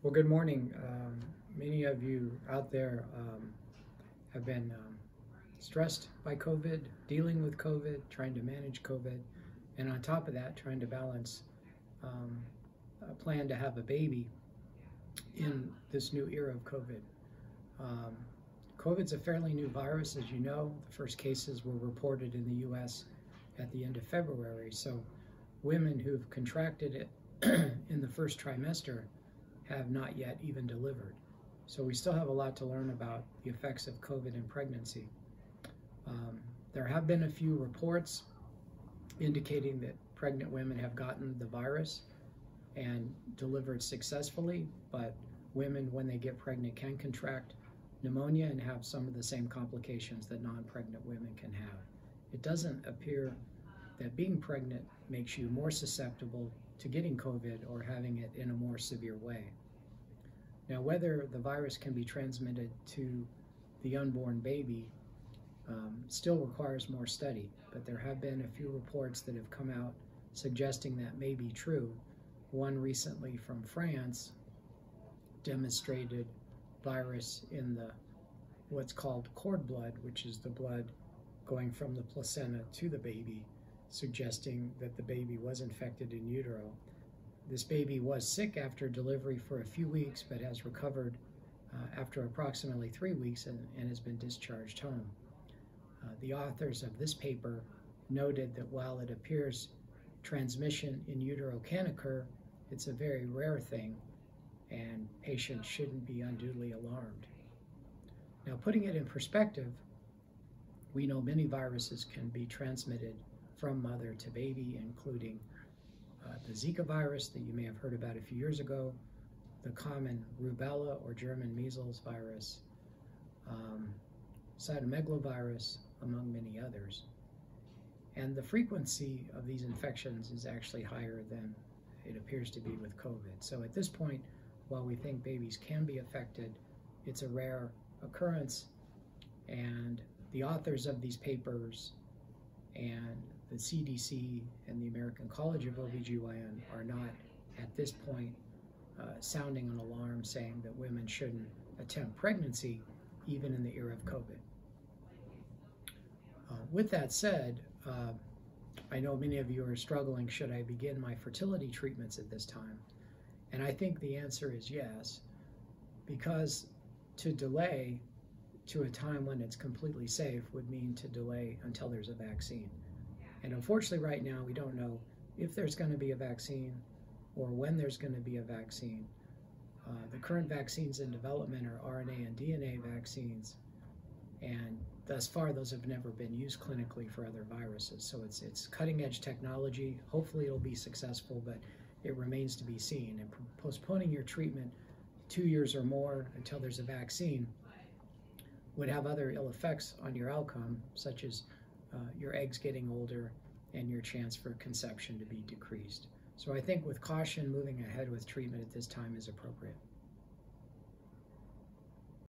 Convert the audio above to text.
Well, good morning. Many of you out there have been stressed by COVID, dealing with COVID, trying to manage COVID, and on top of that, trying to balance a plan to have a baby in this new era of COVID. COVID's a fairly new virus, as you know. The first cases were reported in the U.S. at the end of February, so women who've contracted it in the first trimester have not yet even delivered. So we still have a lot to learn about the effects of COVID in pregnancy. There have been a few reports indicating that pregnant women have gotten the virus and delivered successfully, but women, when they get pregnant, can contract pneumonia and have some of the same complications that non-pregnant women can have. It doesn't appear that being pregnant makes you more susceptible to getting COVID or having it in a more severe way. Now, whether the virus can be transmitted to the unborn baby still requires more study, but there have been a few reports that have come out suggesting that may be true. One recently from France demonstrated virus in the what's called cord blood, which is the blood going from the placenta to the baby, suggesting that the baby was infected in utero. This baby was sick after delivery for a few weeks, but has recovered after approximately 3 weeks and has been discharged home. The authors of this paper noted that while it appears transmission in utero can occur, it's a very rare thing, and patients shouldn't be unduly alarmed. Now, putting it in perspective, we know many viruses can be transmitted from mother to baby, including the Zika virus that you may have heard about a few years ago, the common rubella or German measles virus, cytomegalovirus, among many others. And the frequency of these infections is actually higher than it appears to be with COVID. So at this point, while we think babies can be affected, it's a rare occurrence, and the authors of these papers and the CDC and the American College of OBGYN are not at this point sounding an alarm saying that women shouldn't attempt pregnancy even in the era of COVID. With that said, I know many of you are struggling, should I begin my fertility treatments at this time? And I think the answer is yes, because to delay to a time when it's completely safe would mean to delay until there's a vaccine. And unfortunately right now we don't know if there's going to be a vaccine or when there's going to be a vaccine. The current vaccines in development are RNA and DNA vaccines, and thus far those have never been used clinically for other viruses. So it's cutting edge technology. Hopefully it'll be successful, but it remains to be seen. And postponing your treatment 2 years or more until there's a vaccine would have other ill effects on your outcome, such as your eggs getting older and your chance for conception to be decreased. So I think with caution, moving ahead with treatment at this time is appropriate.